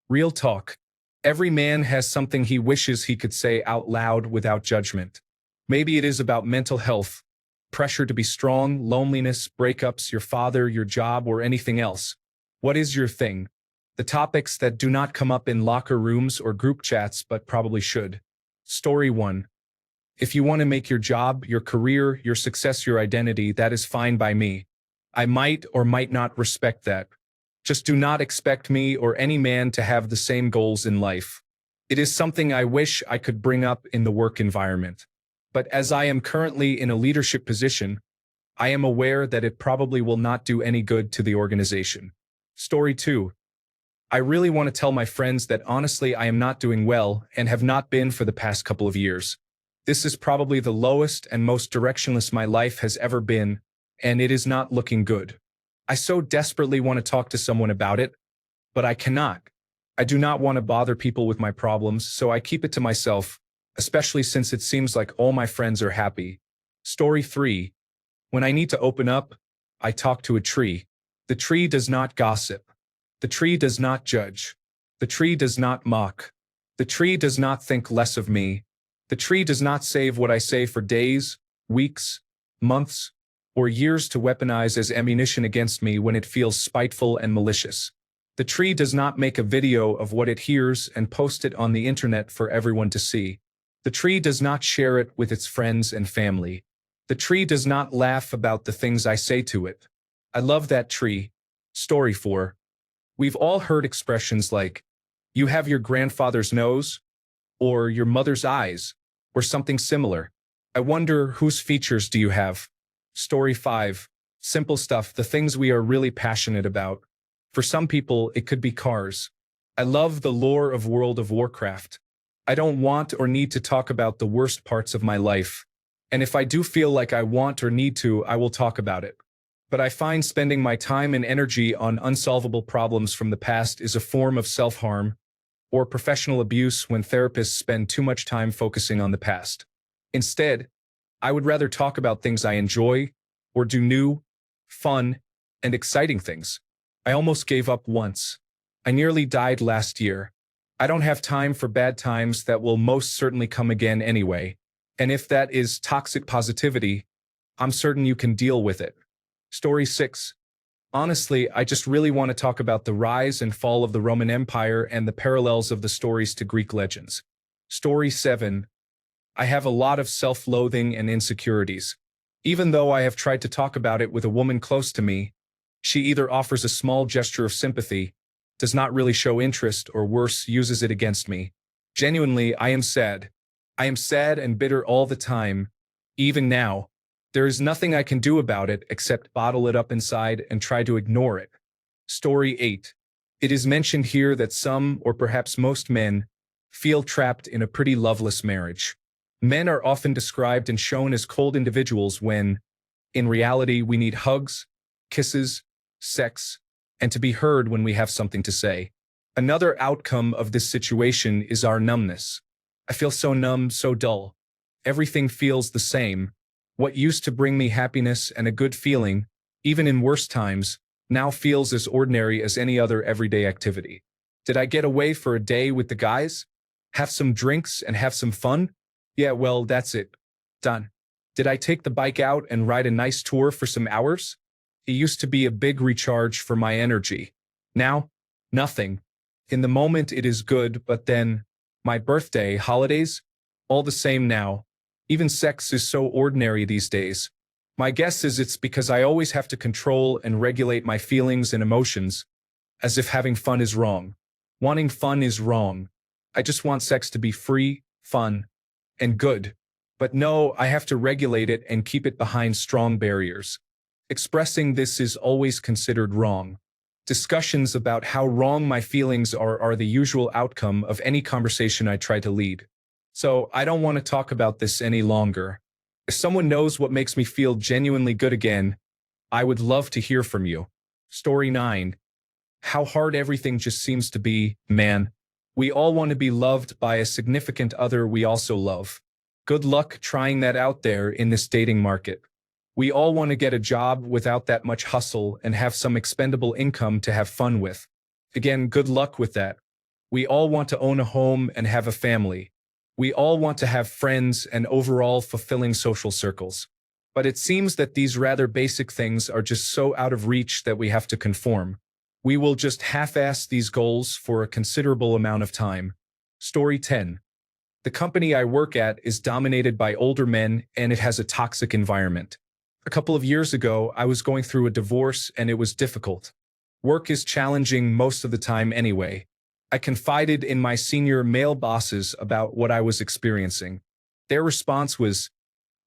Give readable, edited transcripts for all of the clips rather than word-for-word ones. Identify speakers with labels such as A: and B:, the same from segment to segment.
A: Real talk. Every man has something he wishes he could say out loud without judgment. Maybe it is about mental health, pressure to be strong, loneliness, breakups, your father, your job, or anything else. What is your thing? The topics that do not come up in locker rooms or group chats but probably should. Story 1. If you want to make your job, your career, your success your identity, that is fine by me. I might or might not respect that. Just do not expect me or any man to have the same goals in life. It is something I wish I could bring up in the work environment. But as I am currently in a leadership position, I am aware that it probably will not do any good to the organization. Story 2. I really want to tell my friends that honestly I am not doing well and have not been for the past couple of years. This is probably the lowest and most directionless my life has ever been, and it is not looking good. I so desperately want to talk to someone about it, but I cannot. I do not want to bother people with my problems, so I keep it to myself, especially since it seems like all my friends are happy. Story 3. When I need to open up, I talk to a tree. The tree does not gossip. The tree does not judge. The tree does not mock. The tree does not think less of me. The tree does not save what I say for days, weeks, months, or years to weaponize as ammunition against me when it feels spiteful and malicious. The tree does not make a video of what it hears and post it on the internet for everyone to see. The tree does not share it with its friends and family. The tree does not laugh about the things I say to it. I love that tree. Story 4. We've all heard expressions like, you have your grandfather's nose, or your mother's eyes, or something similar. I wonder, whose features do you have? Story 5. Simple stuff, the things we are really passionate about. For some people, it could be cars. I love the lore of World of Warcraft. I don't want or need to talk about the worst parts of my life. And if I do feel like I want or need to, I will talk about it. But I find spending my time and energy on unsolvable problems from the past is a form of self-harm or professional abuse when therapists spend too much time focusing on the past. Instead, I would rather talk about things I enjoy or do new, fun, and exciting things. I almost gave up once. I nearly died last year. I don't have time for bad times that will most certainly come again anyway. And if that is toxic positivity, I'm certain you can deal with it. Story 6. Honestly, I just really want to talk about the rise and fall of the Roman Empire and the parallels of the stories to Greek legends. Story 7. I have a lot of self-loathing and insecurities. Even though I have tried to talk about it with a woman close to me, she either offers a small gesture of sympathy, does not really show interest, or worse, uses it against me. Genuinely, I am sad. I am sad and bitter all the time, even now. There is nothing I can do about it except bottle it up inside and try to ignore it. Story 8. It is mentioned here that some, or perhaps most men, feel trapped in a pretty loveless marriage. Men are often described and shown as cold individuals when, in reality, we need hugs, kisses, sex, and to be heard when we have something to say. Another outcome of this situation is our numbness. I feel so numb, so dull. Everything feels the same. What used to bring me happiness and a good feeling, even in worse times, now feels as ordinary as any other everyday activity. Did I get away for a day with the guys? Have some drinks and have some fun? Yeah, well, that's it. Done. Did I take the bike out and ride a nice tour for some hours? It used to be a big recharge for my energy. Now, nothing. In the moment it is good, but then, my birthday, holidays, all the same now. Even sex is so ordinary these days. My guess is it's because I always have to control and regulate my feelings and emotions, as if having fun is wrong. Wanting fun is wrong. I just want sex to be free, fun, and good. But no, I have to regulate it and keep it behind strong barriers. Expressing this is always considered wrong. Discussions about how wrong my feelings are the usual outcome of any conversation I try to lead. So I don't want to talk about this any longer. If someone knows what makes me feel genuinely good again, I would love to hear from you. Story 9. How hard everything just seems to be, man. We all want to be loved by a significant other we also love. Good luck trying that out there in this dating market. We all want to get a job without that much hustle and have some expendable income to have fun with. Again, good luck with that. We all want to own a home and have a family. We all want to have friends and overall fulfilling social circles. But it seems that these rather basic things are just so out of reach that we have to conform. We will just half-ass these goals for a considerable amount of time. Story 10. The company I work at is dominated by older men and it has a toxic environment. A couple of years ago, I was going through a divorce and it was difficult. Work is challenging most of the time anyway. I confided in my senior male bosses about what I was experiencing. Their response was,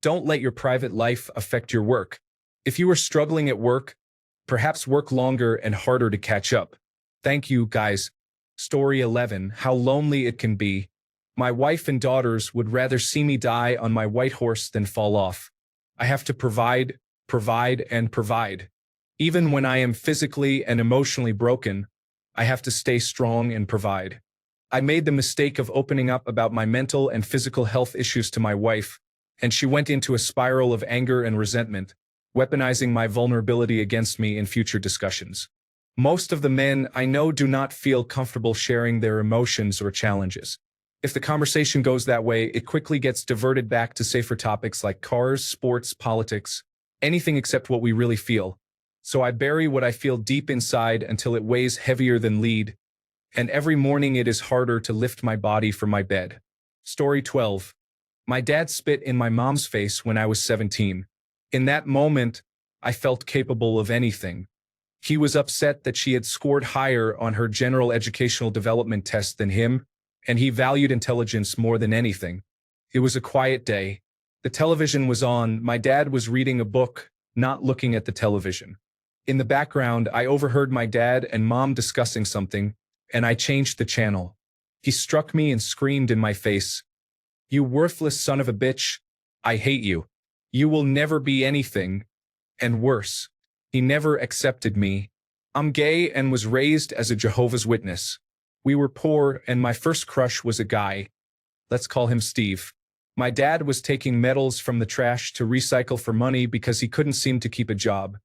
A: "Don't let your private life affect your work. If you are struggling at work, perhaps work longer and harder to catch up." Thank you, guys. Story 11. How lonely it can be. My wife and daughters would rather see me die on my white horse than fall off. I have to provide, and provide. Even when I am physically and emotionally broken, I have to stay strong and provide. I made the mistake of opening up about my mental and physical health issues to my wife, and she went into a spiral of anger and resentment, weaponizing my vulnerability against me in future discussions. Most of the men I know do not feel comfortable sharing their emotions or challenges. If the conversation goes that way, it quickly gets diverted back to safer topics like cars, sports, politics, anything except what we really feel. So I bury what I feel deep inside until it weighs heavier than lead, and every morning it is harder to lift my body from my bed. Story 12. My dad spit in my mom's face when I was 17. In that moment, I felt capable of anything. He was upset that she had scored higher on her general educational development test than him, and he valued intelligence more than anything. It was a quiet day. The television was on. My dad was reading a book, not looking at the television. In the background, I overheard my dad and mom discussing something, and I changed the channel. He struck me and screamed in my face, "You worthless son of a bitch, I hate you. You will never be anything." And worse, he never accepted me. I'm gay and was raised as a Jehovah's Witness. We were poor and my first crush was a guy. Let's call him Steve. My dad was taking metals from the trash to recycle for money because he couldn't seem to keep a job.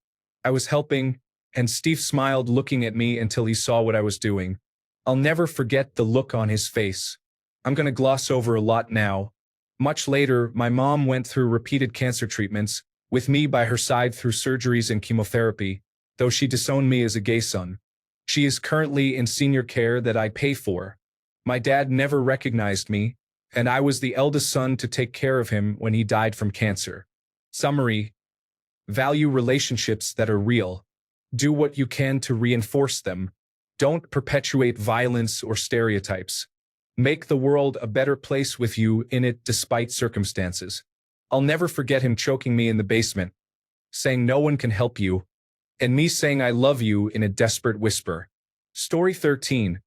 A: I was helping, and Steve smiled looking at me until he saw what I was doing. I'll never forget the look on his face. I'm gonna gloss over a lot now. Much later, my mom went through repeated cancer treatments, with me by her side through surgeries and chemotherapy, though she disowned me as a gay son. She is currently in senior care that I pay for. My dad never recognized me, and I was the eldest son to take care of him when he died from cancer. Summary: value relationships that are real. Do what you can to reinforce them. Don't perpetuate violence or stereotypes. Make the world a better place with you in it despite circumstances. I'll never forget him choking me in the basement, saying no one can help you, and me saying I love you in a desperate whisper. Story 13.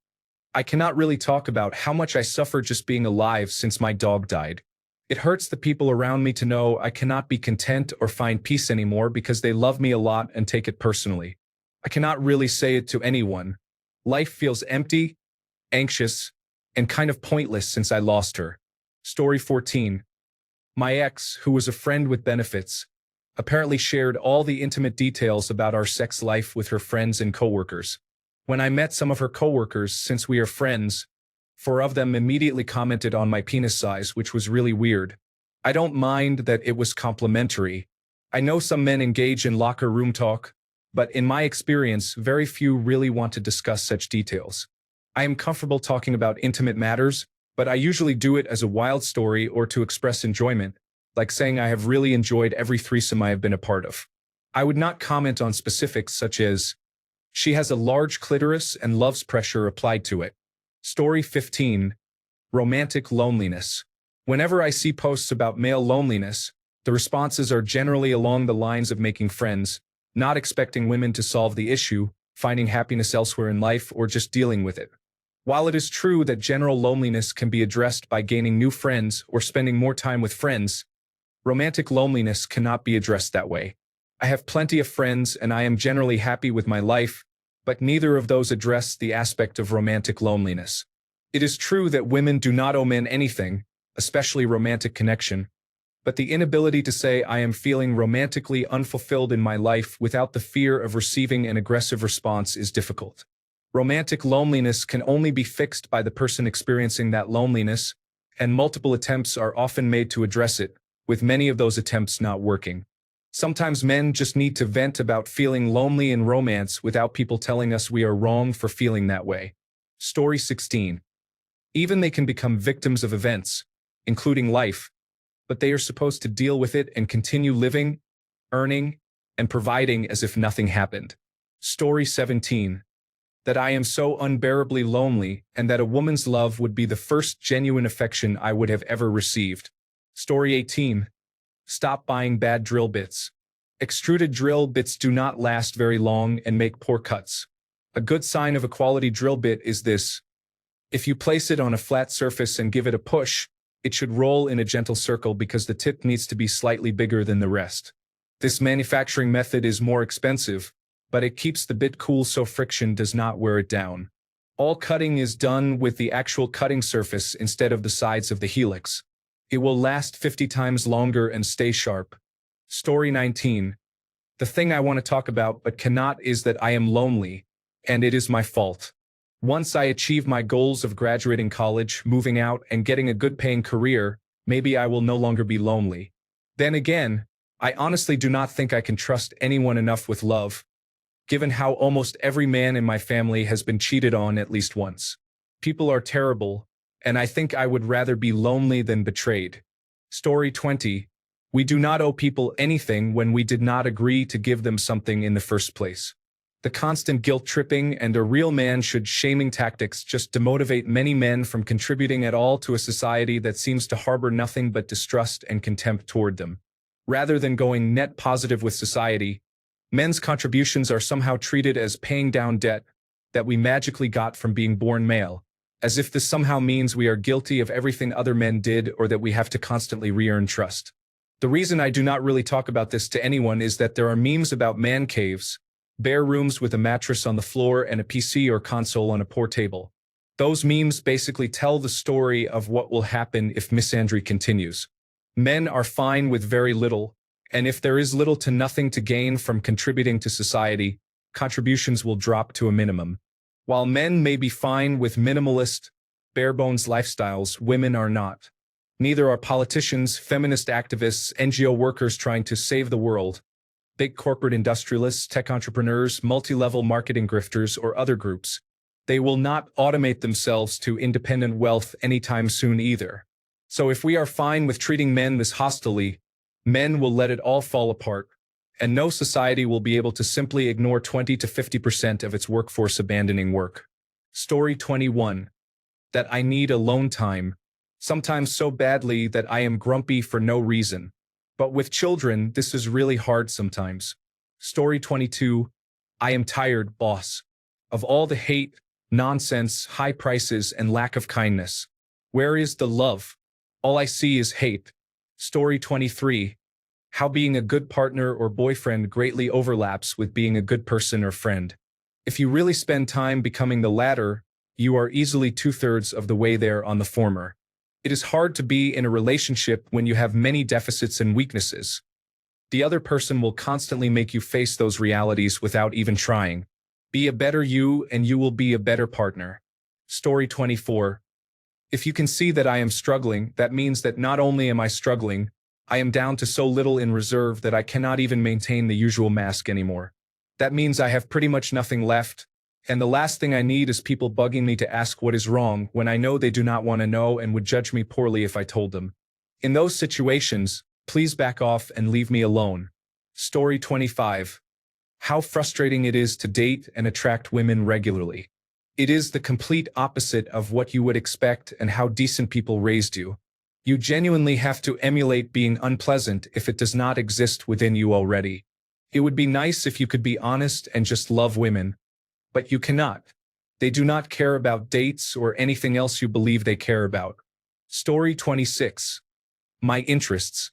A: I cannot really talk about how much I suffer just being alive since my dog died. It hurts the people around me to know I cannot be content or find peace anymore because they love me a lot and take it personally. I cannot really say it to anyone. Life feels empty, anxious, and kind of pointless since I lost her. Story 14. My ex, who was a friend with benefits, apparently shared all the intimate details about our sex life with her friends and coworkers. When I met some of her coworkers, since we are friends, 4 of them immediately commented on my penis size, which was really weird. I don't mind that it was complimentary. I know some men engage in locker room talk, but in my experience, very few really want to discuss such details. I am comfortable talking about intimate matters, but I usually do it as a wild story or to express enjoyment, like saying I have really enjoyed every threesome I have been a part of. I would not comment on specifics such as, she has a large clitoris and loves pressure applied to it. Story 15. Romantic loneliness. Whenever I see posts about male loneliness, the responses are generally along the lines of making friends, not expecting women to solve the issue, finding happiness elsewhere in life, or just dealing with it. While it is true that general loneliness can be addressed by gaining new friends or spending more time with friends, romantic loneliness cannot be addressed that way. I have plenty of friends and I am generally happy with my life, but neither of those address the aspect of romantic loneliness. It is true that women do not owe men anything, especially romantic connection, but the inability to say I am feeling romantically unfulfilled in my life without the fear of receiving an aggressive response is difficult. Romantic loneliness can only be fixed by the person experiencing that loneliness, and multiple attempts are often made to address it, with many of those attempts not working. Sometimes men just need to vent about feeling lonely in romance without people telling us we are wrong for feeling that way. Story 16. Even they can become victims of events, including life, but they are supposed to deal with it and continue living, earning, and providing as if nothing happened. Story 17. That I am so unbearably lonely and that a woman's love would be the first genuine affection I would have ever received. Story 18. Stop buying bad drill bits. Extruded drill bits do not last very long and make poor cuts. A good sign of a quality drill bit is this. If you place it on a flat surface and give it a push, it should roll in a gentle circle because the tip needs to be slightly bigger than the rest. This manufacturing method is more expensive, but it keeps the bit cool so friction does not wear it down. All cutting is done with the actual cutting surface instead of the sides of the helix. It will last 50 times longer and stay sharp. Story 19. The thing I want to talk about but cannot is that I am lonely, and it is my fault. Once I achieve my goals of graduating college, moving out, and getting a good-paying career, maybe I will no longer be lonely. Then again, I honestly do not think I can trust anyone enough with love, given how almost every man in my family has been cheated on at least once. People are terrible, and I think I would rather be lonely than betrayed. Story 20. We do not owe people anything when we did not agree to give them something in the first place. The constant guilt-tripping and a real man should shaming tactics just demotivate many men from contributing at all to a society that seems to harbor nothing but distrust and contempt toward them. Rather than going net positive with society, men's contributions are somehow treated as paying down debt that we magically got from being born male, as if this somehow means we are guilty of everything other men did or that we have to constantly re-earn trust. The reason I do not really talk about this to anyone is that there are memes about man caves, bare rooms with a mattress on the floor and a PC or console on a poor table. Those memes basically tell the story of what will happen if misandry continues. Men are fine with very little, and if there is little to nothing to gain from contributing to society, contributions will drop to a minimum. While men may be fine with minimalist, bare-bones lifestyles, women are not. Neither are politicians, feminist activists, NGO workers trying to save the world, big corporate industrialists, tech entrepreneurs, multi-level marketing grifters, or other groups. They will not automate themselves to independent wealth anytime soon either. So if we are fine with treating men this hostilely, men will let it all fall apart, and no society will be able to simply ignore 20 to 50% of its workforce abandoning work. Story 21. That I need alone time, sometimes so badly that I am grumpy for no reason. But with children, this is really hard sometimes. Story 22. I am tired, boss, of all the hate, nonsense, high prices, and lack of kindness. Where is the love? All I see is hate. Story 23. How being a good partner or boyfriend greatly overlaps with being a good person or friend. If you really spend time becoming the latter, you are easily 2/3 of the way there on the former. It is hard to be in a relationship when you have many deficits and weaknesses. The other person will constantly make you face those realities without even trying. Be a better you and you will be a better partner. Story 24. If you can see that I am struggling, that means that not only am I struggling, I am down to so little in reserve that I cannot even maintain the usual mask anymore. That means I have pretty much nothing left, and the last thing I need is people bugging me to ask what is wrong when I know they do not want to know and would judge me poorly if I told them. In those situations, please back off and leave me alone. Story 25. How frustrating it is to date and attract women regularly. It is the complete opposite of what you would expect and how decent people raised you. You genuinely have to emulate being unpleasant if it does not exist within you already. It would be nice if you could be honest and just love women, but you cannot. They do not care about dates or anything else you believe they care about. Story 26. My interests.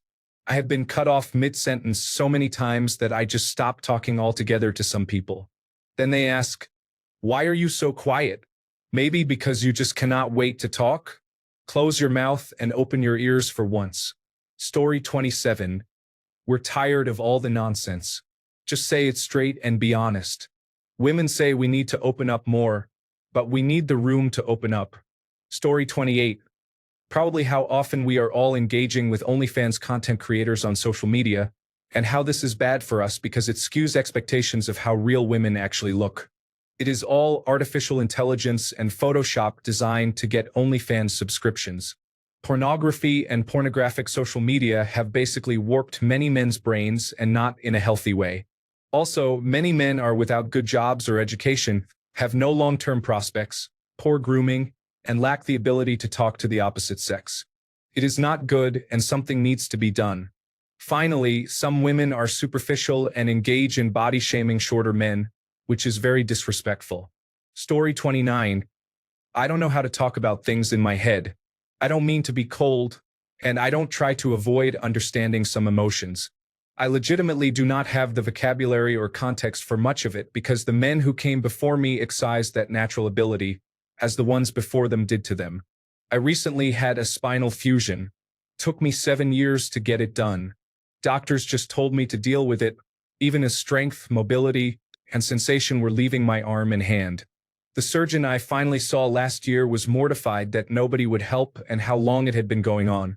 A: I have been cut off mid-sentence so many times that I just stop talking altogether to some people. Then they ask, "Why are you so quiet?" Maybe because you just cannot wait to talk? Close your mouth and open your ears for once. Story 27. We're tired of all the nonsense. Just say it straight and be honest. Women say we need to open up more, but we need the room to open up. Story 28. Probably how often we are all engaging with OnlyFans content creators on social media, and how this is bad for us because it skews expectations of how real women actually look. It is all artificial intelligence and Photoshop designed to get OnlyFans subscriptions. Pornography and pornographic social media have basically warped many men's brains, and not in a healthy way. Also, many men are without good jobs or education, have no long-term prospects, poor grooming, and lack the ability to talk to the opposite sex. It is not good, and something needs to be done. Finally, some women are superficial and engage in body-shaming shorter men, which is very disrespectful. Story 29. I don't know how to talk about things in my head. I don't mean to be cold, and I don't try to avoid understanding some emotions. I legitimately do not have the vocabulary or context for much of it because the men who came before me excised that natural ability, as the ones before them did to them. I recently had a spinal fusion. Took me 7 years to get it done. Doctors just told me to deal with it, even as strength, mobility, and sensation were leaving my arm and hand. The surgeon I finally saw last year was mortified that nobody would help and how long it had been going on.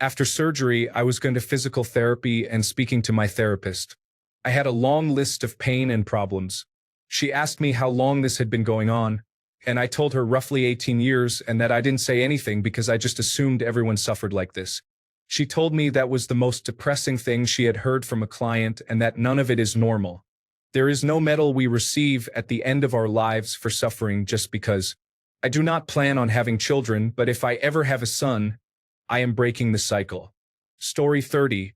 A: After surgery, I was going to physical therapy and speaking to my therapist. I had a long list of pain and problems. She asked me how long this had been going on, and I told her roughly 18 years and that I didn't say anything because I just assumed everyone suffered like this. She told me that was the most depressing thing she had heard from a client and that none of it is normal. There is no medal we receive at the end of our lives for suffering just because. I do not plan on having children, but if I ever have a son, I am breaking the cycle. Story 30.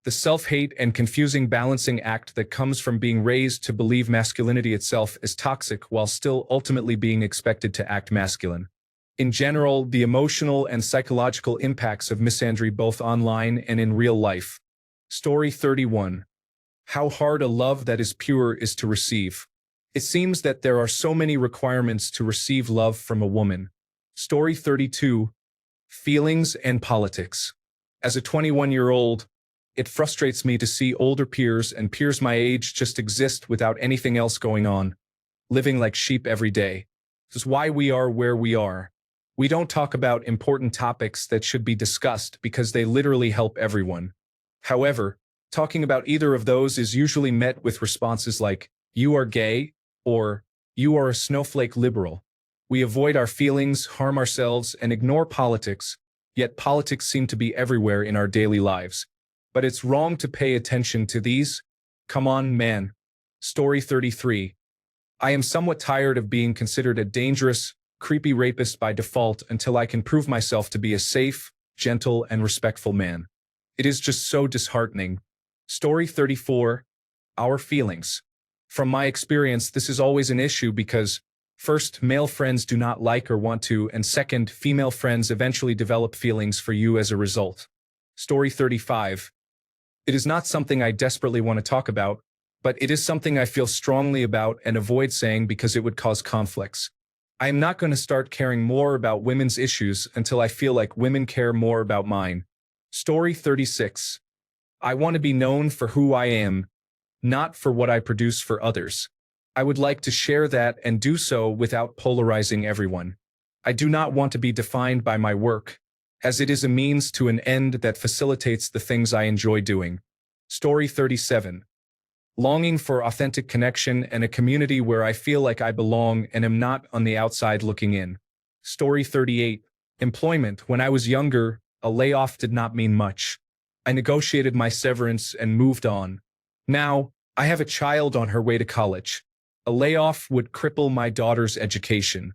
A: The self-hate and confusing balancing act that comes from being raised to believe masculinity itself is toxic while still ultimately being expected to act masculine. In general, the emotional and psychological impacts of misandry both online and in real life. Story 31. How hard a love that is pure is to receive. It seems that there are so many requirements to receive love from a woman. Story 32. Feelings and politics. As a 21-year-old, it frustrates me to see older peers and peers my age just exist without anything else going on, living like sheep every day. This is why we are where we are. We don't talk about important topics that should be discussed because they literally help everyone. However, talking about either of those is usually met with responses like, "You are gay," or "You are a snowflake liberal." We avoid our feelings, harm ourselves, and ignore politics, yet politics seem to be everywhere in our daily lives. But it's wrong to pay attention to these. Come on, man. Story 33. I am somewhat tired of being considered a dangerous, creepy rapist by default until I can prove myself to be a safe, gentle, and respectful man. It is just so disheartening. Story 34. Our feelings. From my experience, this is always an issue because, first, male friends do not like or want to, and second, female friends eventually develop feelings for you as a result. Story 35. It is not something I desperately want to talk about, but it is something I feel strongly about and avoid saying because it would cause conflicts. I am not going to start caring more about women's issues until I feel like women care more about mine. Story 36. I want to be known for who I am, not for what I produce for others. I would like to share that and do so without polarizing everyone. I do not want to be defined by my work, as it is a means to an end that facilitates the things I enjoy doing. Story 37. Longing for authentic connection and a community where I feel like I belong and am not on the outside looking in. Story 38. Employment. When I was younger, a layoff did not mean much. I negotiated my severance and moved on. Now, I have a child on her way to college. A layoff would cripple my daughter's education.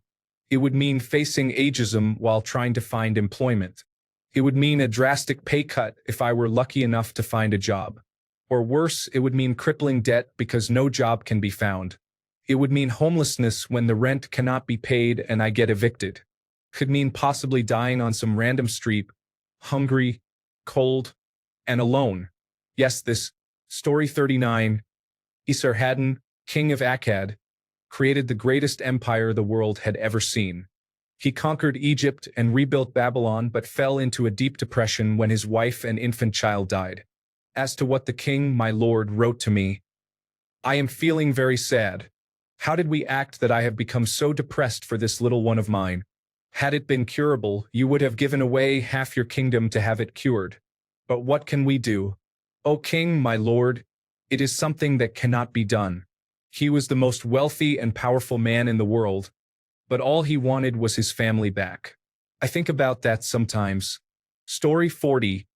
A: It would mean facing ageism while trying to find employment. It would mean a drastic pay cut if I were lucky enough to find a job. Or worse, it would mean crippling debt because no job can be found. It would mean homelessness when the rent cannot be paid and I get evicted. Could mean possibly dying on some random street, hungry, cold, and alone. Yes, this. Story 39. Esarhaddon, king of Akkad, created the greatest empire the world had ever seen. He conquered Egypt and rebuilt Babylon but fell into a deep depression when his wife and infant child died. As to what the king, my lord, wrote to me, I am feeling very sad. How did we act that I have become so depressed for this little one of mine? Had it been curable, you would have given away half your kingdom to have it cured. But what can we do? O king, my lord, it is something that cannot be done. He was the most wealthy and powerful man in the world, but all he wanted was his family back. I think about that sometimes. Story 40.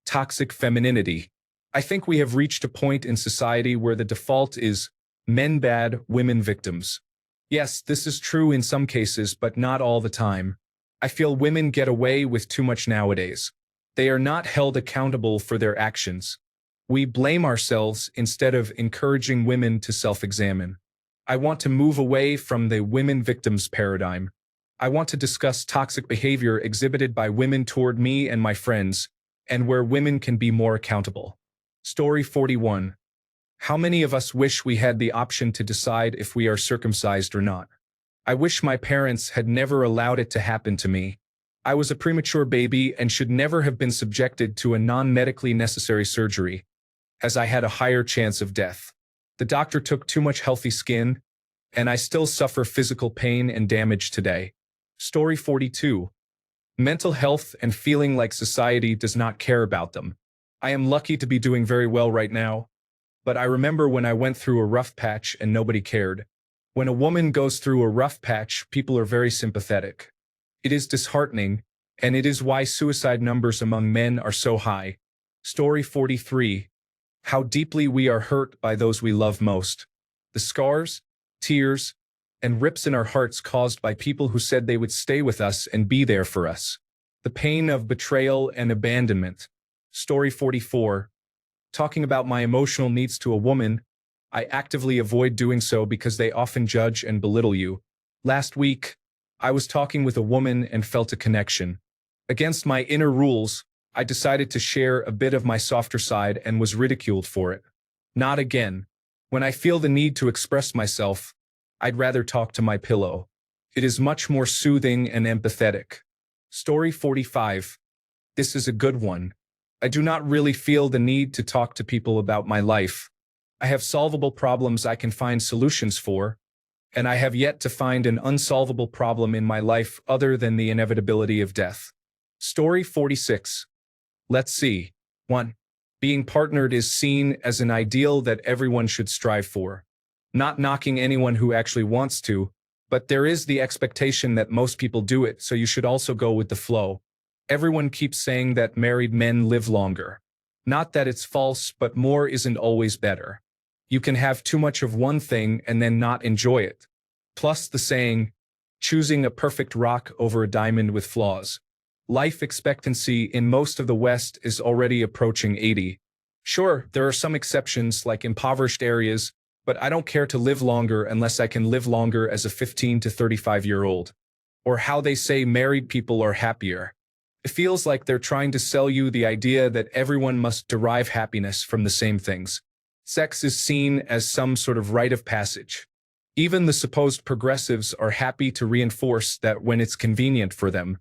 A: Toxic femininity. I think we have reached a point in society where the default is men bad, women victims. Yes, this is true in some cases, but not all the time. I feel women get away with too much nowadays. They are not held accountable for their actions. We blame ourselves instead of encouraging women to self-examine. I want to move away from the women victims paradigm. I want to discuss toxic behavior exhibited by women toward me and my friends, and where women can be more accountable. Story 41. How many of us wish we had the option to decide if we are circumcised or not? I wish my parents had never allowed it to happen to me. I was a premature baby and should never have been subjected to a non-medically necessary surgery, as I had a higher chance of death. The doctor took too much healthy skin, and I still suffer physical pain and damage today. Story 42. Mental health and feeling like society does not care about them. I am lucky to be doing very well right now, but I remember when I went through a rough patch and nobody cared. When a woman goes through a rough patch, people are very sympathetic. It is disheartening, and it is why suicide numbers among men are so high. Story 43. How deeply we are hurt by those we love most. The scars, tears, and rips in our hearts caused by people who said they would stay with us and be there for us. The pain of betrayal and abandonment. Story 44. Talking about my emotional needs to a woman, I actively avoid doing so because they often judge and belittle you. Last week, I was talking with a woman and felt a connection. Against my inner rules, I decided to share a bit of my softer side and was ridiculed for it. Not again. When I feel the need to express myself, I'd rather talk to my pillow. It is much more soothing and empathetic. Story 45. This is a good one. I do not really feel the need to talk to people about my life. I have solvable problems I can find solutions for, and I have yet to find an unsolvable problem in my life other than the inevitability of death. Story 46. Let's see. 1. Being partnered is seen as an ideal that everyone should strive for. Not knocking anyone who actually wants to, but there is the expectation that most people do it, so you should also go with the flow. Everyone keeps saying that married men live longer. Not that it's false, but more isn't always better. You can have too much of one thing and then not enjoy it. Plus the saying, choosing a perfect rock over a diamond with flaws. Life expectancy in most of the West is already approaching 80. Sure, there are some exceptions like impoverished areas, but I don't care to live longer unless I can live longer as a 15 to 35-year-old. Or how they say married people are happier. It feels like they're trying to sell you the idea that everyone must derive happiness from the same things. Sex is seen as some sort of rite of passage. Even the supposed progressives are happy to reinforce that when it's convenient for them.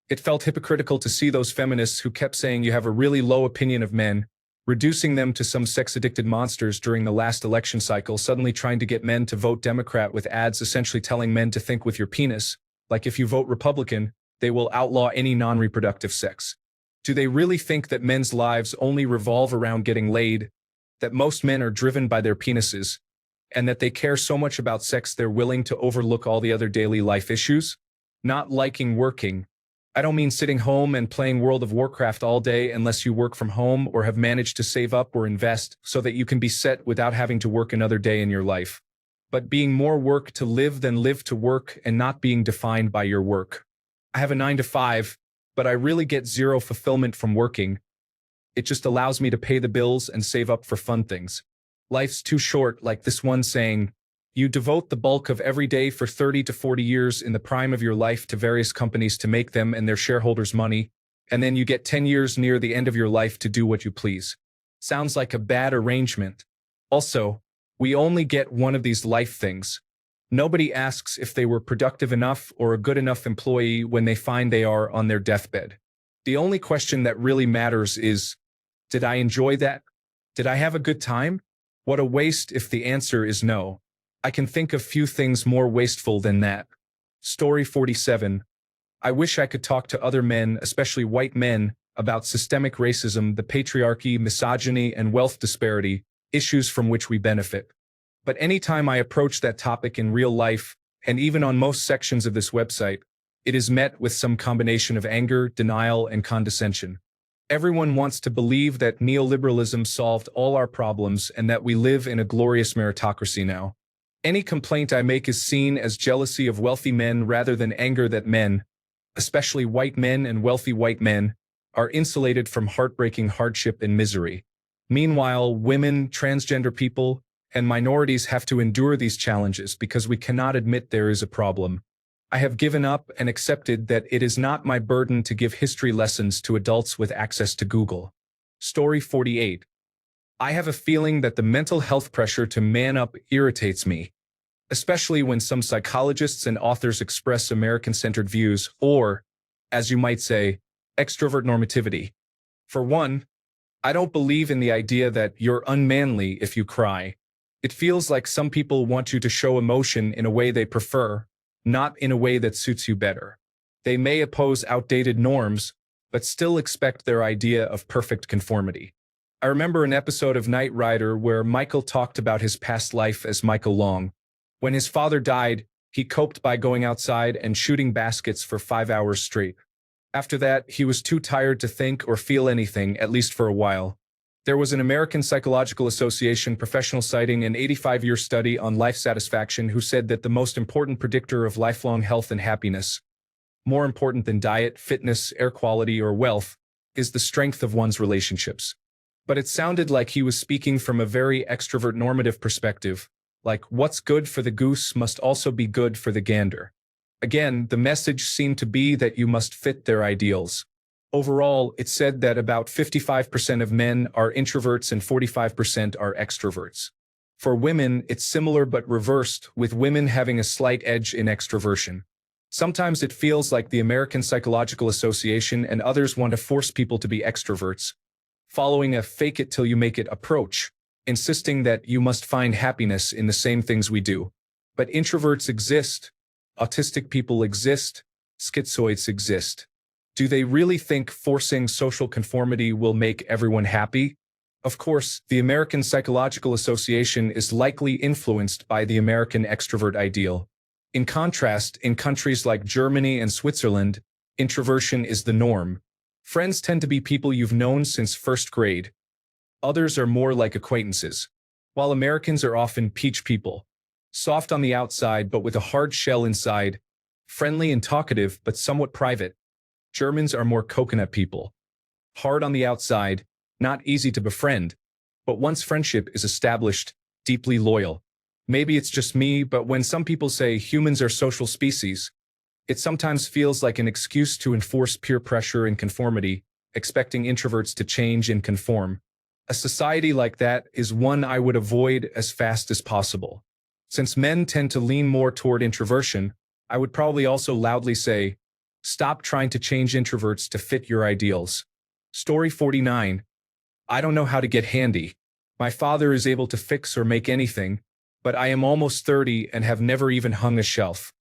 A: It felt hypocritical to see those feminists who kept saying you have a really low opinion of men, reducing them to some sex-addicted monsters during the last election cycle, suddenly trying to get men to vote Democrat with ads essentially telling men to think with your penis, like if you vote Republican, they will outlaw any non-reproductive sex. Do they really think that men's lives only revolve around getting laid, that most men are driven by their penises, and that they care so much about sex they're willing to overlook all the other daily life issues? Not liking working. I don't mean sitting home and playing World of Warcraft all day unless you work from home or have managed to save up or invest so that you can be set without having to work another day in your life. But being more work to live than live to work and not being defined by your work. I have a 9 to 5, but I really get zero fulfillment from working. It just allows me to pay the bills and save up for fun things. Life's too short, like this one saying, you devote the bulk of every day for 30 to 40 years in the prime of your life to various companies to make them and their shareholders money, and then you get 10 years near the end of your life to do what you please. Sounds like a bad arrangement. Also, we only get one of these life things. Nobody asks if they were productive enough or a good enough employee when they find they are on their deathbed. The only question that really matters is, did I enjoy that? Did I have a good time? What a waste if the answer is no. I can think of few things more wasteful than that. Story 47. I wish I could talk to other men, especially white men, about systemic racism, the patriarchy, misogyny, and wealth disparity, issues from which we benefit. But anytime I approach that topic in real life, and even on most sections of this website, it is met with some combination of anger, denial, and condescension. Everyone wants to believe that neoliberalism solved all our problems and that we live in a glorious meritocracy now. Any complaint I make is seen as jealousy of wealthy men rather than anger that men, especially white men and wealthy white men, are insulated from heartbreaking hardship and misery. Meanwhile, women, transgender people, and minorities have to endure these challenges because we cannot admit there is a problem. I have given up and accepted that it is not my burden to give history lessons to adults with access to Google. Story 48. I have a feeling that the mental health pressure to man up irritates me, especially when some psychologists and authors express American-centered views or, as you might say, extrovert normativity. For one, I don't believe in the idea that you're unmanly if you cry. It feels like some people want you to show emotion in a way they prefer, not in a way that suits you better. They may oppose outdated norms, but still expect their idea of perfect conformity. I remember an episode of Knight Rider where Michael talked about his past life as Michael Long. When his father died, he coped by going outside and shooting baskets for 5 hours straight. After that, he was too tired to think or feel anything, at least for a while. There was an American Psychological Association professional citing an 85-year study on life satisfaction who said that the most important predictor of lifelong health and happiness, more important than diet, fitness, air quality, or wealth, is the strength of one's relationships. But it sounded like he was speaking from a very extrovert normative perspective, like what's good for the goose must also be good for the gander. Again, the message seemed to be that you must fit their ideals. Overall, it said that about 55% of men are introverts and 45% are extroverts. For women, it's similar but reversed, with women having a slight edge in extroversion. Sometimes it feels like the American Psychological Association and others want to force people to be extroverts, following a fake-it-till-you-make-it approach, insisting that you must find happiness in the same things we do. But introverts exist, autistic people exist, schizoids exist. Do they really think forcing social conformity will make everyone happy? Of course, the American Psychological Association is likely influenced by the American extrovert ideal. In contrast, in countries like Germany and Switzerland, introversion is the norm. Friends tend to be people you've known since first grade. Others are more like acquaintances. While Americans are often peach people, soft on the outside but with a hard shell inside, friendly and talkative but somewhat private, Germans are more coconut people. Hard on the outside, not easy to befriend, but once friendship is established, deeply loyal. Maybe it's just me, but when some people say humans are social species, it sometimes feels like an excuse to enforce peer pressure and conformity, expecting introverts to change and conform. A society like that is one I would avoid as fast as possible. Since men tend to lean more toward introversion, I would probably also loudly say, stop trying to change introverts to fit your ideals. Story 49. I don't know how to get handy. My father is able to fix or make anything, but I am almost 30 and have never even hung a shelf.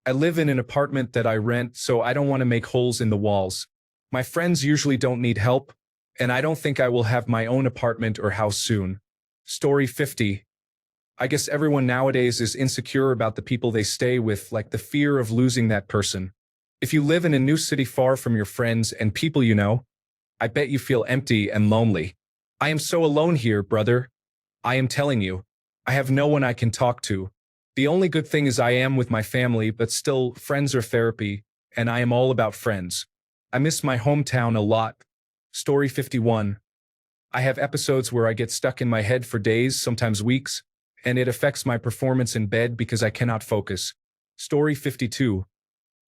A: I live in an apartment that I rent, so I don't want to make holes in the walls. My friends usually don't need help, and I don't think I will have my own apartment or house soon. Story 50. I guess everyone nowadays is insecure about the people they stay with, like the fear of losing that person. If you live in a new city far from your friends and people you know, I bet you feel empty and lonely. I am so alone here, brother. I am telling you, I have no one I can talk to. The only good thing is I am with my family, but still, friends are therapy, and I am all about friends. I miss my hometown a lot. Story 51. I have episodes where I get stuck in my head for days, sometimes weeks, and it affects my performance in bed because I cannot focus. Story 52.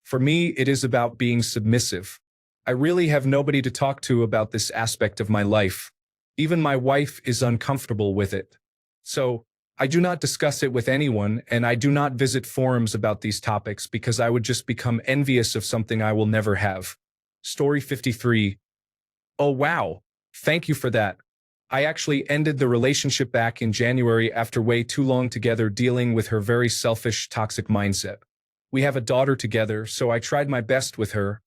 A: For me, it is about being submissive. I really have nobody to talk to about this aspect of my life. Even my wife is uncomfortable with it. So, I do not discuss it with anyone, and I do not visit forums about these topics because I would just become envious of something I will never have. Story 53. Oh wow, thank you for that. I actually ended the relationship back in January after way too long together dealing with her very selfish, toxic mindset. We have a daughter together, so I tried my best with her,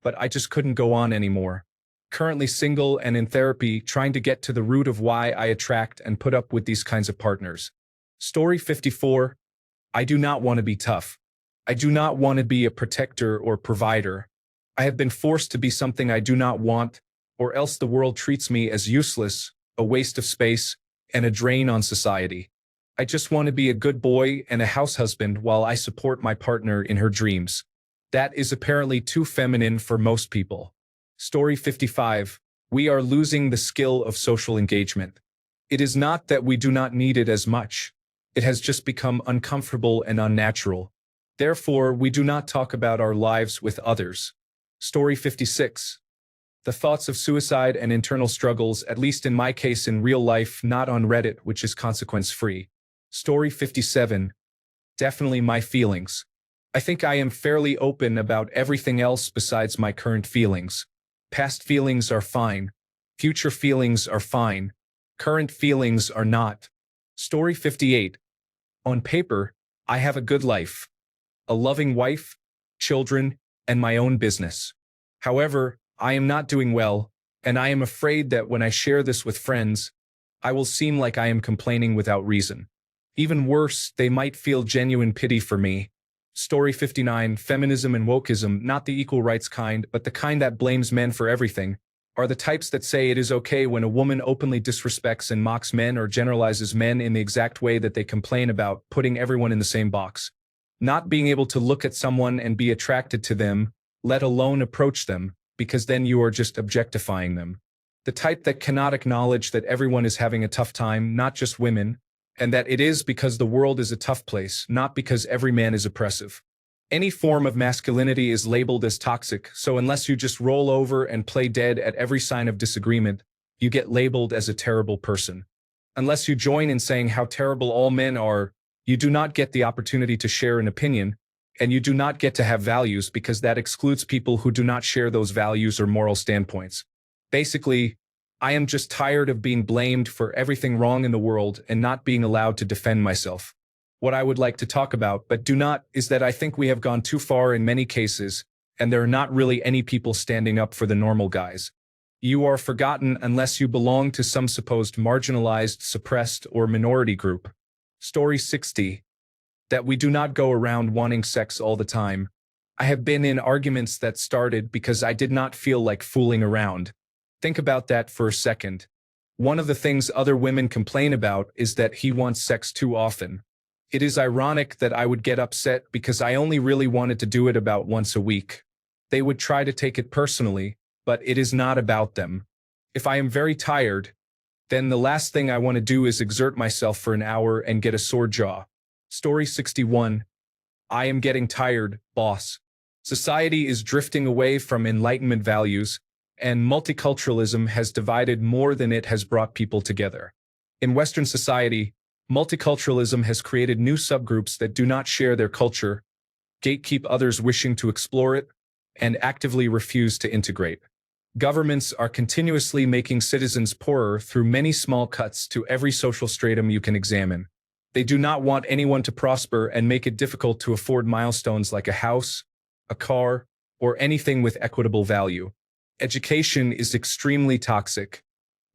A: but I just couldn't go on anymore. Currently single and in therapy, trying to get to the root of why I attract and put up with these kinds of partners. Story 54. I do not want to be tough. I do not want to be a protector or provider. I have been forced to be something I do not want, or else the world treats me as useless, a waste of space, and a drain on society. I just want to be a good boy and a house husband while I support my partner in her dreams. That is apparently too feminine for most people. Story 55. We are losing the skill of social engagement. It is not that we do not need it as much. It has just become uncomfortable and unnatural. Therefore, we do not talk about our lives with others. Story 56. The thoughts of suicide and internal struggles, at least in my case in real life, not on Reddit, which is consequence-free. Story 57. Definitely my feelings. I think I am fairly open about everything else besides my current feelings. Past feelings are fine. Future feelings are fine. Current feelings are not. Story 58. On paper, I have a good life. A loving wife, children, and my own business. However, I am not doing well, and I am afraid that when I share this with friends, I will seem like I am complaining without reason. Even worse, they might feel genuine pity for me. Story 59. Feminism and wokeism, not the equal rights kind, but the kind that blames men for everything, are the types that say it is okay when a woman openly disrespects and mocks men or generalizes men in the exact way that they complain about, putting everyone in the same box. Not being able to look at someone and be attracted to them, let alone approach them, because then you are just objectifying them. The type that cannot acknowledge that everyone is having a tough time, not just women, and that it is because the world is a tough place, not because every man is oppressive. Any form of masculinity is labeled as toxic, so unless you just roll over and play dead at every sign of disagreement, you get labeled as a terrible person. Unless you join in saying how terrible all men are, you do not get the opportunity to share an opinion, and you do not get to have values because that excludes people who do not share those values or moral standpoints. Basically, I am just tired of being blamed for everything wrong in the world and not being allowed to defend myself. What I would like to talk about, but do not, is that I think we have gone too far in many cases, and there are not really any people standing up for the normal guys. You are forgotten unless you belong to some supposed marginalized, suppressed, or minority group. Story 60. That we do not go around wanting sex all the time. I have been in arguments that started because I did not feel like fooling around. Think about that for a second. One of the things other women complain about is that he wants sex too often. It is ironic that I would get upset because I only really wanted to do it about once a week. They would try to take it personally, but it is not about them. If I am very tired, then the last thing I want to do is exert myself for an hour and get a sore jaw. Story 61. I am getting tired, boss. Society is drifting away from Enlightenment values, and multiculturalism has divided more than it has brought people together. In Western society, multiculturalism has created new subgroups that do not share their culture, gatekeep others wishing to explore it, and actively refuse to integrate. Governments are continuously making citizens poorer through many small cuts to every social stratum you can examine. They do not want anyone to prosper and make it difficult to afford milestones like a house, a car, or anything with equitable value. Education is extremely toxic.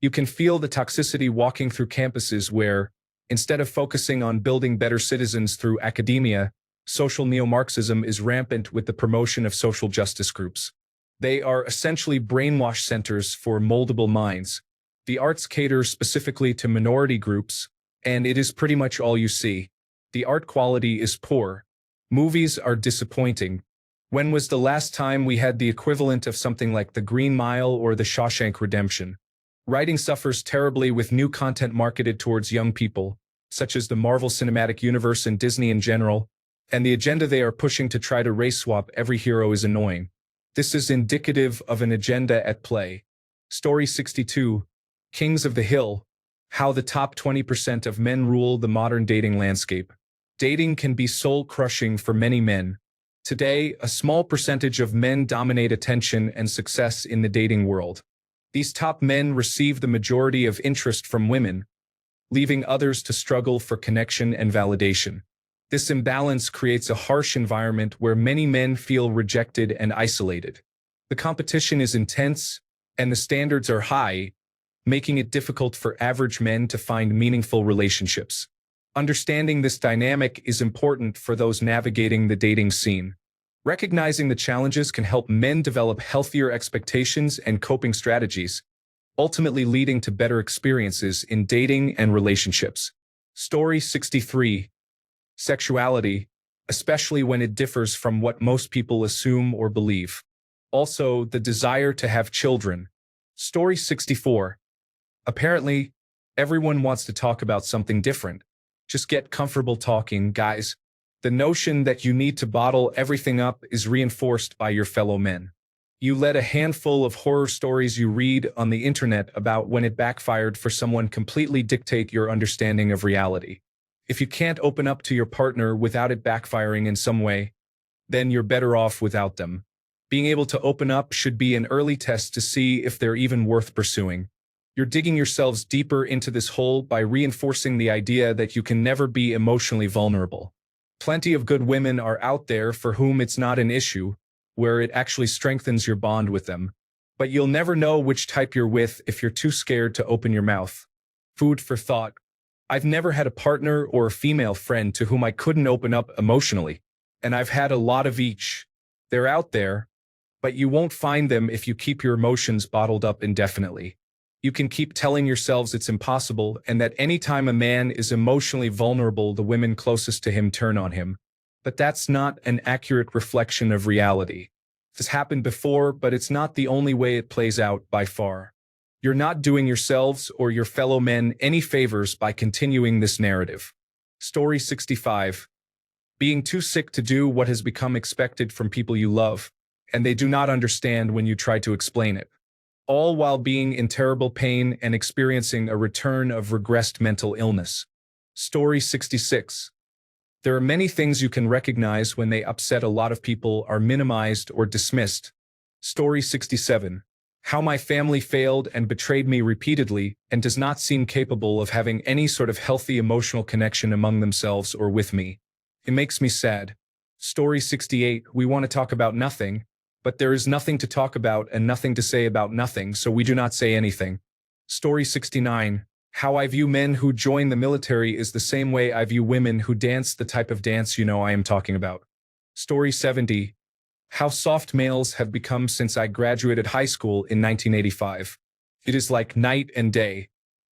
A: You can feel the toxicity walking through campuses where, instead of focusing on building better citizens through academia, social neo-Marxism is rampant with the promotion of social justice groups. They are essentially brainwash centers for moldable minds. The arts cater specifically to minority groups, and it is pretty much all you see. The art quality is poor. Movies are disappointing. When was the last time we had the equivalent of something like The Green Mile or The Shawshank Redemption? Writing suffers terribly with new content marketed towards young people, such as the Marvel Cinematic Universe and Disney in general, and the agenda they are pushing to try to race swap every hero is annoying. This is indicative of an agenda at play. Story 62. Kings of the Hill. How the top 20% of men rule the modern dating landscape. Dating can be soul-crushing for many men. Today, a small percentage of men dominate attention and success in the dating world. These top men receive the majority of interest from women, leaving others to struggle for connection and validation. This imbalance creates a harsh environment where many men feel rejected and isolated. The competition is intense, and the standards are high, making it difficult for average men to find meaningful relationships. Understanding this dynamic is important for those navigating the dating scene. Recognizing the challenges can help men develop healthier expectations and coping strategies, ultimately leading to better experiences in dating and relationships. Story 63. Sexuality, especially when it differs from what most people assume or believe. Also, the desire to have children. Story 64. Apparently, everyone wants to talk about something different. Just get comfortable talking, guys. The notion that you need to bottle everything up is reinforced by your fellow men. You let a handful of horror stories you read on the internet about when it backfired for someone completely dictate your understanding of reality. If you can't open up to your partner without it backfiring in some way, then you're better off without them. Being able to open up should be an early test to see if they're even worth pursuing. You're digging yourselves deeper into this hole by reinforcing the idea that you can never be emotionally vulnerable. Plenty of good women are out there for whom it's not an issue, where it actually strengthens your bond with them. But you'll never know which type you're with if you're too scared to open your mouth. Food for thought. I've never had a partner or a female friend to whom I couldn't open up emotionally, and I've had a lot of each. They're out there, but you won't find them if you keep your emotions bottled up indefinitely. You can keep telling yourselves it's impossible and that anytime a man is emotionally vulnerable, the women closest to him turn on him. But that's not an accurate reflection of reality. This happened before, but it's not the only way it plays out by far. You're not doing yourselves or your fellow men any favors by continuing this narrative. Story 65. Being too sick to do what has become expected from people you love, and they do not understand when you try to explain it. All while being in terrible pain and experiencing a return of regressed mental illness. Story 66. There are many things you can recognize when they upset a lot of people are minimized or dismissed. Story 67. How my family failed and betrayed me repeatedly and does not seem capable of having any sort of healthy emotional connection among themselves or with me. It makes me sad. Story 68. We want to talk about nothing, but there is nothing to talk about and nothing to say about nothing, so we do not say anything. Story 69. How I view men who join the military is the same way I view women who dance the type of dance you know I am talking about. Story 70. How soft males have become since I graduated high school in 1985. It is like night and day.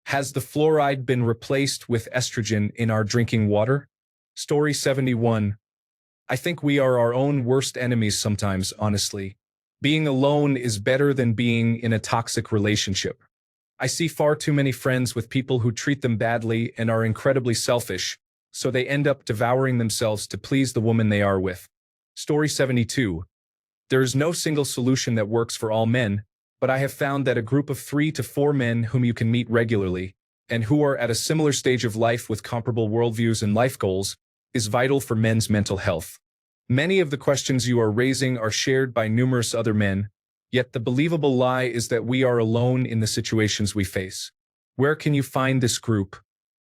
A: Has the fluoride been replaced with estrogen in our drinking water? Story 71. I think we are our own worst enemies sometimes, honestly. Being alone is better than being in a toxic relationship. I see far too many friends with people who treat them badly and are incredibly selfish, so they end up devouring themselves to please the woman they are with. Story 72. There is no single solution that works for all men, but I have found that a group of 3 to 4 men whom you can meet regularly, and who are at a similar stage of life with comparable worldviews and life goals, is vital for men's mental health. Many of the questions you are raising are shared by numerous other men, yet the believable lie is that we are alone in the situations we face. Where can you find this group?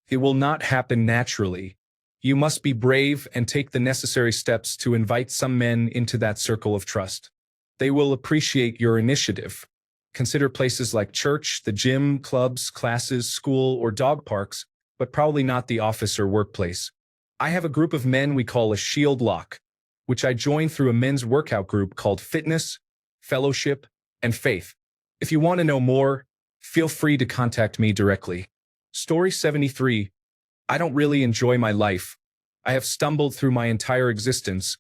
A: It will not happen naturally. You must be brave and take the necessary steps to invite some men into that circle of trust. They will appreciate your initiative. Consider places like church, the gym, clubs, classes, school, or dog parks, but probably not the office or workplace. I have a group of men we call a shield lock, which I joined through a men's workout group called Fitness, Fellowship, and Faith. If you want to know more, feel free to contact me directly. Story 73. I don't really enjoy my life. I have stumbled through my entire existence,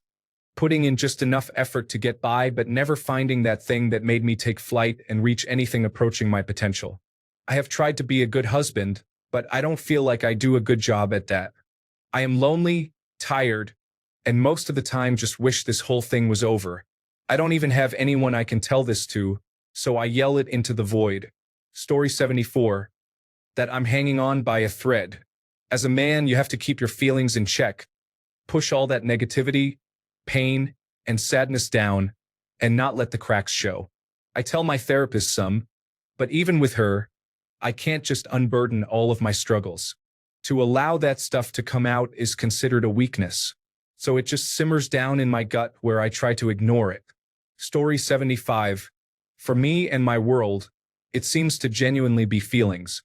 A: putting in just enough effort to get by but never finding that thing that made me take flight and reach anything approaching my potential. I have tried to be a good husband, but I don't feel like I do a good job at that. I am lonely, tired, and most of the time just wish this whole thing was over. I don't even have anyone I can tell this to, so I yell it into the void. Story 74. That I'm hanging on by a thread. As a man, you have to keep your feelings in check, push all that negativity, pain, and sadness down, and not let the cracks show. I tell my therapist some, But even with her, I can't just unburden all of my struggles. To allow that stuff to come out is considered a weakness. So it just simmers down in my gut where I try to ignore it. Story 75. For me and my world, it seems to genuinely be feelings.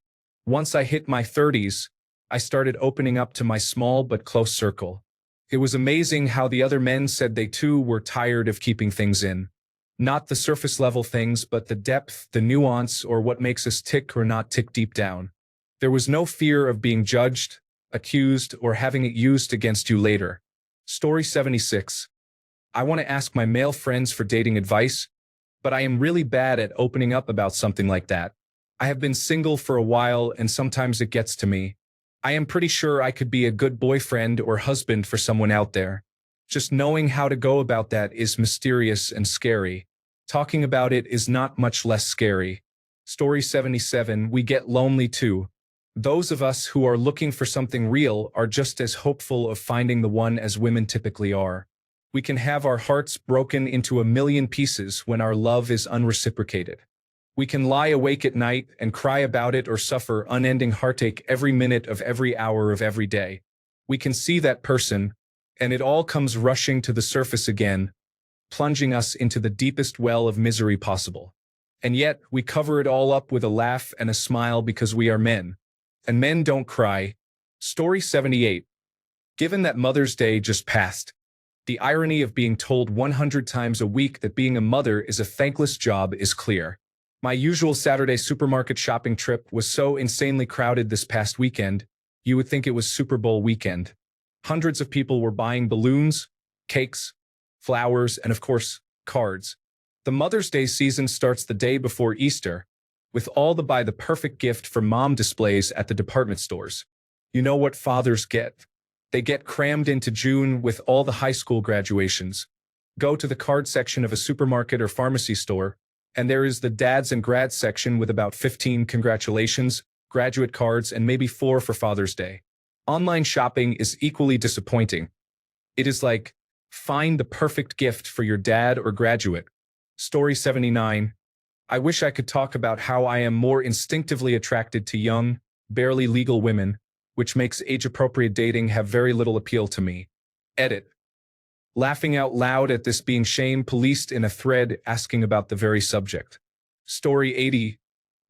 A: Once I hit my 30s, I started opening up to my small but close circle. It was amazing how the other men said they too were tired of keeping things in. Not the surface level things, but the depth, the nuance, or what makes us tick or not tick deep down. There was no fear of being judged, accused, or having it used against you later. Story 76. I want to ask my male friends for dating advice, but I am really bad at opening up about something like that. I have been single for a while and sometimes it gets to me. I am pretty sure I could be a good boyfriend or husband for someone out there. Just knowing how to go about that is mysterious and scary. Talking about it is not much less scary. Story 77. We get lonely too. Those of us who are looking for something real are just as hopeful of finding the one as women typically are. We can have our hearts broken into a million pieces when our love is unreciprocated. We can lie awake at night and cry about it or suffer unending heartache every minute of every hour of every day. We can see that person, and it all comes rushing to the surface again, plunging us into the deepest well of misery possible. And yet, we cover it all up with a laugh and a smile because we are men. And men don't cry. Story 78. Given that Mother's Day just passed, the irony of being told 100 times a week that being a mother is a thankless job is clear. My usual Saturday supermarket shopping trip was so insanely crowded this past weekend, you would think it was Super Bowl weekend. Hundreds of people were buying balloons, cakes, flowers, and of course, cards. The Mother's Day season starts the day before Easter, with all the buy the perfect gift for mom displays at the department stores. You know what fathers get? They get crammed into June with all the high school graduations. Go to the card section of a supermarket or pharmacy store, and there is the dads and grads section with about 15 congratulations, graduate cards, and maybe 4 for Father's Day. Online shopping is equally disappointing. It is like, find the perfect gift for your dad or graduate. Story 79. I wish I could talk about how I am more instinctively attracted to young, barely legal women, which makes age-appropriate dating have very little appeal to me. Edit. Laughing out loud at this being shame-policed in a thread asking about the very subject. Story 80.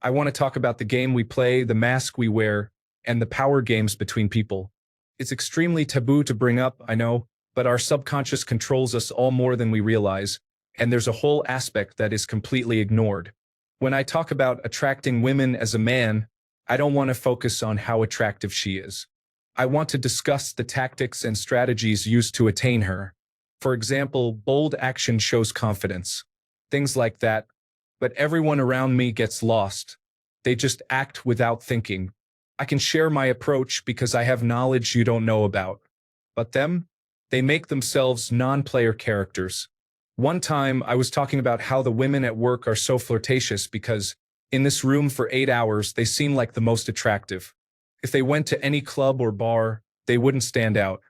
A: I want to talk about the game we play, the mask we wear, and the power games between people. It's extremely taboo to bring up, I know, but our subconscious controls us all more than we realize, and there's a whole aspect that is completely ignored. When I talk about attracting women as a man, I don't want to focus on how attractive she is. I want to discuss the tactics and strategies used to attain her. For example, bold action shows confidence. Things like that. But everyone around me gets lost. They just act without thinking. I can share my approach because I have knowledge you don't know about. But them? They make themselves non-player characters. One time, I was talking about how the women at work are so flirtatious because, in this room for 8 hours, they seem like the most attractive. If they went to any club or bar, they wouldn't stand out.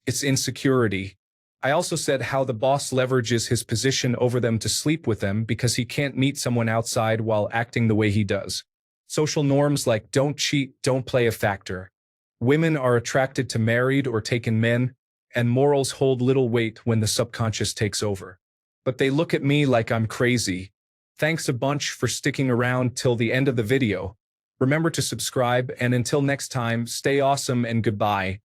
A: It's insecurity. I also said how the boss leverages his position over them to sleep with them because he can't meet someone outside while acting the way he does. Social norms like don't cheat, don't play a factor. Women are attracted to married or taken men, and morals hold little weight when the subconscious takes over. But they look at me like I'm crazy. Thanks a bunch for sticking around till the end of the video. Remember to subscribe, and until next time, stay awesome and goodbye.